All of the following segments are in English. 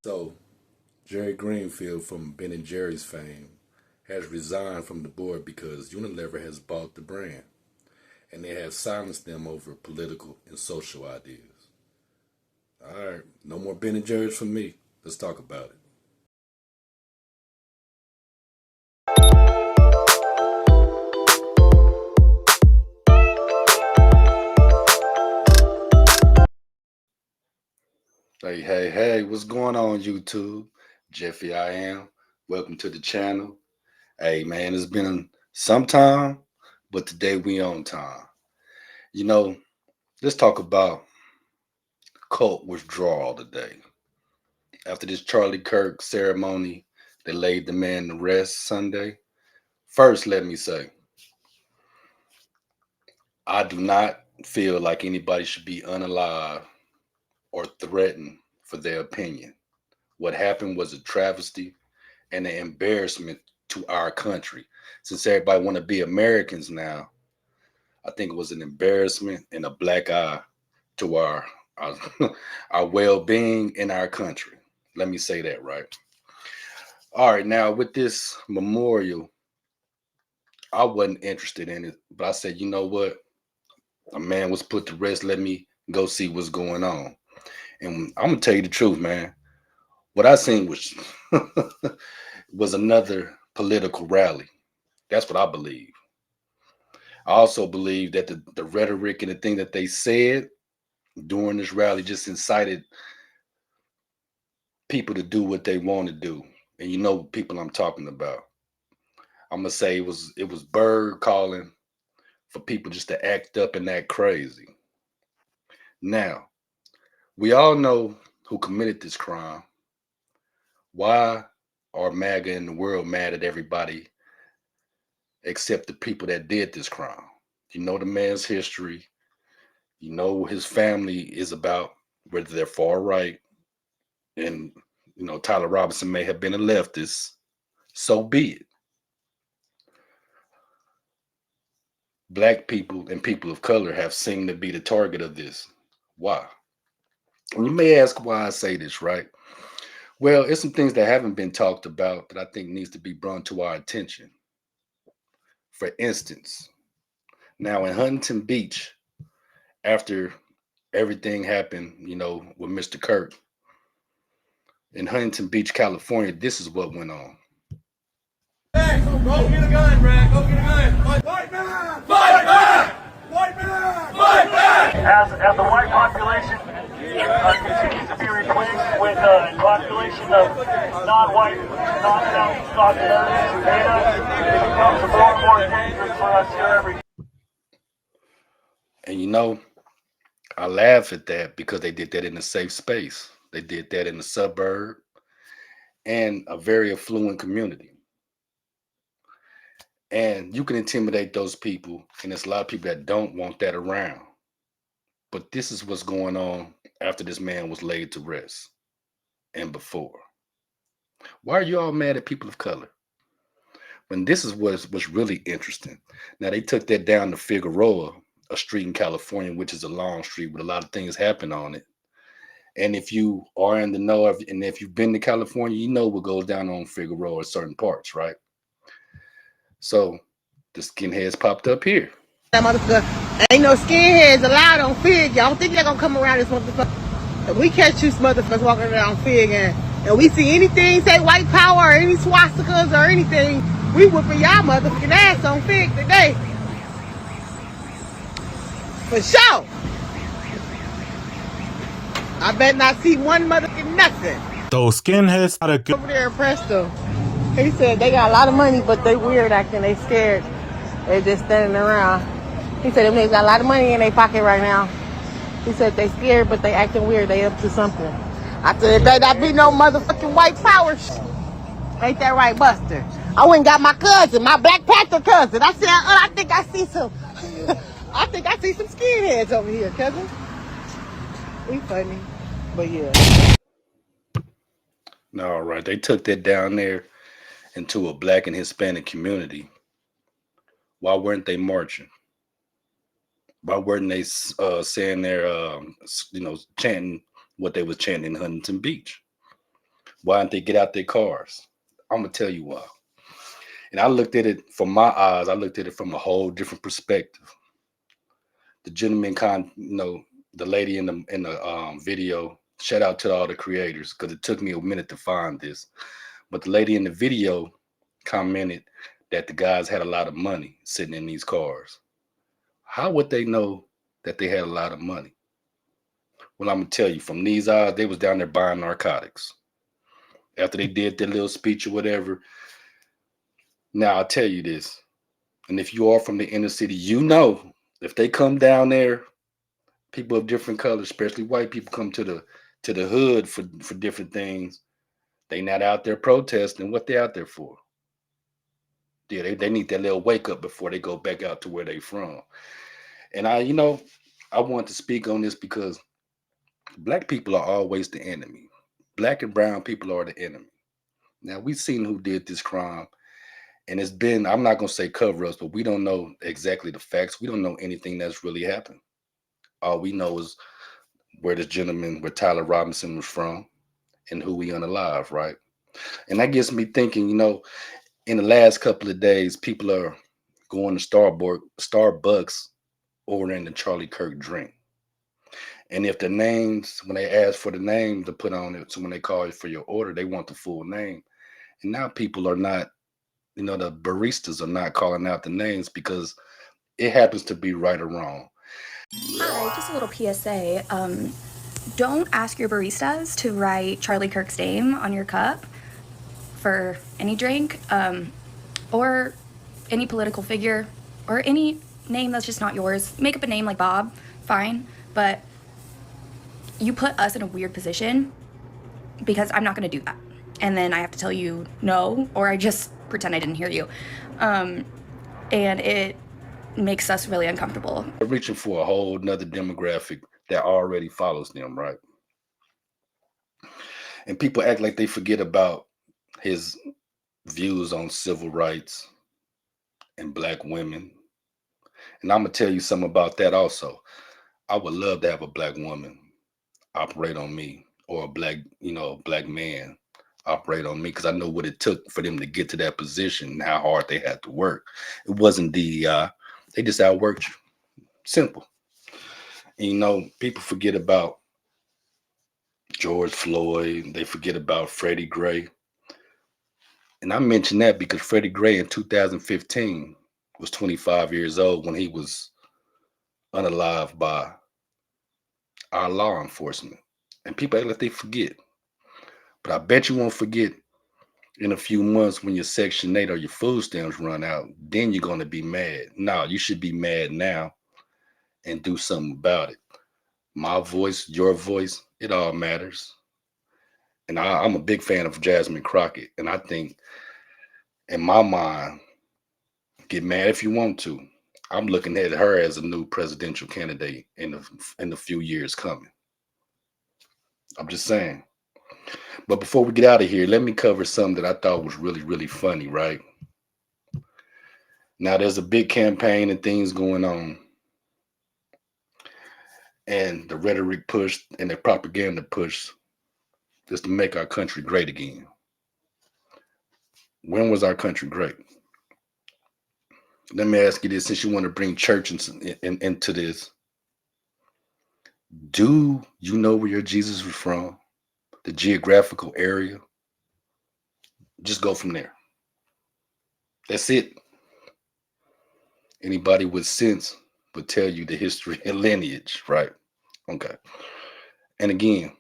So, Jerry Greenfield from Ben and Jerry's fame has resigned from the board because Unilever has bought the brand and they have silenced them over political and social ideas. All right, no more Ben and Jerry's for me. Let's talk about it. Hey, what's going on, YouTube? Jeffy, I am. Welcome to the channel. Hey, man, it's been some time, but today we on time. You know, let's talk about cult withdrawal today. After this Charlie Kirk ceremony that laid the man to rest Sunday, first, let me say, I do not feel like anybody should be unalive or threatened for their opinion. What happened was a travesty and an embarrassment to our country. Since everybody want to be Americans now, I think it was an embarrassment and a black eye to our, our well-being in our country. Let me say that right. All right, now with this memorial, I wasn't interested in it, but I said, you know what? A man was put to rest. Let me go see what's going on. And I'm gonna tell you the truth, man. What I seen was was another political rally. That's what I believe. I also believe that the rhetoric and the thing that they said during this rally just incited people to do what they want to do. And you know people I'm talking about. I'm gonna say it was bird calling for people just to act up and act crazy. Now, we all know who committed this crime. Why are MAGA in the world mad at everybody except the people that did this crime? You know the man's history. You know his family is about, whether they're far right, and Tyler Robinson may have been a leftist. So be it. Black people and people of color have seemed to be the target of this. Why? And you may ask why I say this, right? Well, it's some things that haven't been talked about that I think needs to be brought to our attention. For instance, now in Huntington Beach, after everything happened, with Mr. Kirk in Huntington Beach, California, this is what went on. Hey, go get a gun, Brad. Go get a gun. Fight back! Fight back! Fight back! Fight back! As the white population continues to be replaced with a population of non-white, non-South Southerners and Native, it becomes more and more dangerous for us here every day. And I laugh at that because they did that in a safe space. They did that in a suburb and a very affluent community. And you can intimidate those people, and there's a lot of people that don't want that around. But this is what's going on after this man was laid to rest and before. Why are you all mad at people of color? When this is what's really interesting. Now, they took that down to Figueroa, a street in California, which is a long street with a lot of things happen on it. And if you are in the know of, and if you've been to California, you know what goes down on Figueroa at certain parts, right? So the skinheads popped up here. That motherfucker ain't no skinheads allowed on Fig. Y'all don't think they're gonna come around this motherfucker? If we catch you motherfuckers walking around Fig and we see anything say white power or any swastikas or anything, we whooping y'all motherfucking ass on Fig today. For sure. I bet not see one motherfucking nothing. Those skinheads got a good Over there, Presto. He said they got a lot of money, but they weird acting. They scared. They just standing around. He said them niggas got a lot of money in their pocket right now. He said they scared, but they acting weird. They up to something. I said, there not be no motherfucking white power shit. Ain't that right, Buster? I went and got my cousin, my Black Panther cousin. I said, I think I see some, I think I see some skinheads over here, cousin. We funny, but yeah. All right, they took that down there into a Black and Hispanic community. Why weren't they marching? Why weren't they saying their, chanting what they was chanting in Huntington Beach? Why didn't they get out their cars? I'm gonna tell you why. And I looked at it from my eyes. I looked at it from a whole different perspective. The gentleman, the lady in the video. Shout out to all the creators because it took me a minute to find this. But the lady in the video commented that the guys had a lot of money sitting in these cars. How would they know that they had a lot of money? Well, I'm gonna tell you, from these eyes, they was down there buying narcotics. After they did their little speech or whatever. Now I'll tell you this, and if you are from the inner city, you know if they come down there, people of different colors, especially white people, come to the hood for different things. They not out there protesting. What they out there for? Yeah, they need that little wake up before they go back out to where they from. And I want to speak on this because black people are always the enemy. Black and brown people are the enemy. Now we've seen who did this crime, and it's been, I'm not gonna say cover-ups, but we don't know exactly the facts. We don't know anything that's really happened. All we know is where Tyler Robinson was from and who we unalive, right? And that gets me thinking, in the last couple of days, people are going to Starbucks ordering the Charlie Kirk drink. And if the names, when they ask for the name to put on it, so when they call you for your order, they want the full name. And now people are not, the baristas are not calling out the names because it happens to be right or wrong. Hi, just a little PSA. Don't ask your baristas to write Charlie Kirk's name on your cup for any drink, or any political figure, or any name that's just not yours. Make up a name like Bob, fine, but you put us in a weird position because I'm not gonna do that. And then I have to tell you no, or I just pretend I didn't hear you. And it makes us really uncomfortable. They're reaching for a whole nother demographic that already follows them, right? And people act like they forget about his views on civil rights and black women. And I'm gonna tell you something about that also. I would love to have a black woman operate on me, or a black man operate on me, because I know what it took for them to get to that position and how hard they had to work. It wasn't DEI. They just outworked you. Simple. And, people forget about George Floyd. They forget about Freddie Gray. And I mention that because Freddie Gray in 2015 was 25 years old when he was unalived by our law enforcement. And people act like they forget. But I bet you won't forget in a few months when your Section 8 or your food stamps run out. Then you're going to be mad. No, you should be mad now and do something about it. My voice, your voice, it all matters. And I'm a big fan of Jasmine Crockett. And I think, in my mind, get mad if you want to, I'm looking at her as a new presidential candidate in the few years coming. I'm just saying. But before we get out of here, let me cover something that I thought was really, really funny, right? Now, there's a big campaign and things going on. And the rhetoric pushed and the propaganda pushed is to make our country great again. When was our country great? Let me ask you this, since you want to bring church into this. Do you know where your Jesus was from? The geographical area? Just go from there. That's it. Anybody with sense would tell you the history and lineage, right? Okay. And again,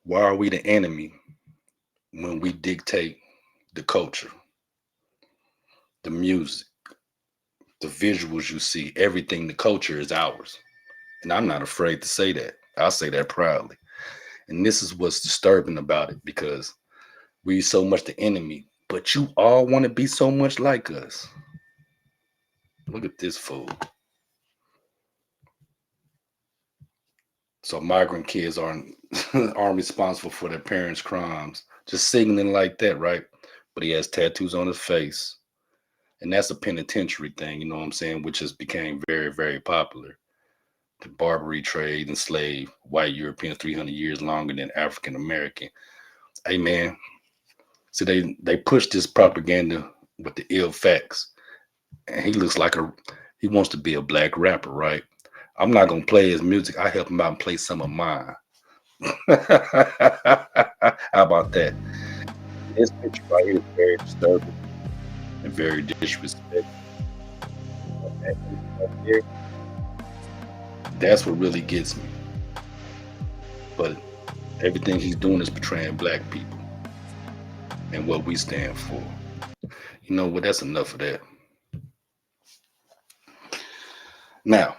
why are we the enemy when we dictate the culture, the music, the visuals you see, everything? The culture is ours. And I'm not afraid to say that. I'll say that proudly. And this is what's disturbing about it, because we're so much the enemy, but you all want to be so much like us. Look at this fool. So migrant kids aren't responsible for their parents' crimes. Just signaling like that, right? But he has tattoos on his face. And that's a penitentiary thing, you know what I'm saying? Which has became very, very popular. The Barbary trade, enslaved white Europeans 300 years longer than African American. Hey man, see they push this propaganda with the ill facts, and he wants to be a black rapper, right? I'm not gonna play his music. I help him out and play some of mine. How about that? This picture right here is very disturbing and very disrespectful. That picture right here, that's what really gets me. But everything he's doing is betraying black people and what we stand for. You know what? That's enough of that. Now,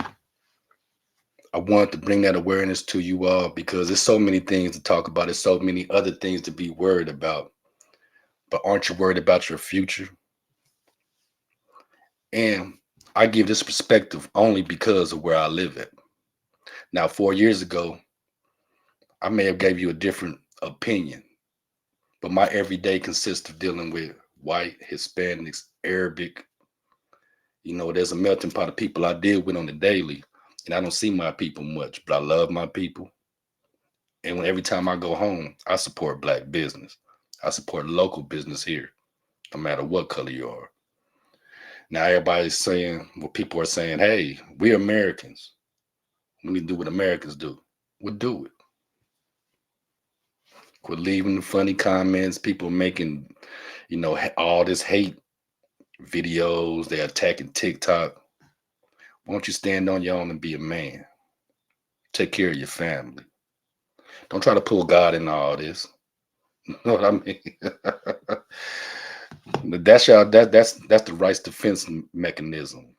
I wanted to bring that awareness to you all because there's so many things to talk about. There's so many other things to be worried about. But aren't you worried about your future? And I give this perspective only because of where I live at. Now, 4 years ago, I may have gave you a different opinion, but my everyday consists of dealing with white, Hispanics, Arabic. You know, there's a melting pot of people I deal with on the daily, and I don't see my people much, but I love my people. And every time I go home, I support black business. I support local business here, no matter what color you are. Now everybody's saying, well, people are saying, hey, we're Americans. We need to do what Americans do. We'll do it. Quit leaving the funny comments, people making, all this hate videos. They're attacking TikTok. Why don't you stand on your own and be a man? Take care of your family. Don't try to pull God into all this. You know what I mean? That's the rights defense mechanism.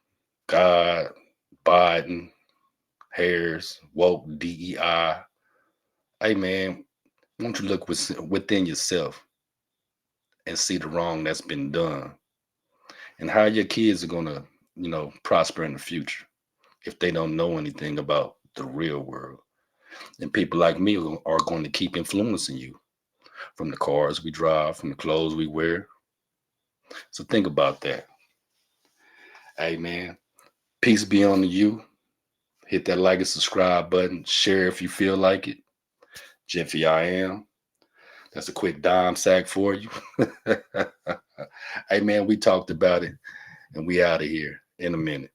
God, Biden, Harris, woke, DEI. Hey man, why don't you look within yourself and see the wrong that's been done, and how your kids are gonna, prosper in the future if they don't know anything about the real world. And people like me are going to keep influencing you from the cars we drive, from the clothes we wear. So think about that. Hey man, peace be on you. Hit that like and subscribe button. Share if you feel like it. Jiffy I am. That's a quick dime sack for you. Hey man, we talked about it and we out of here in a minute.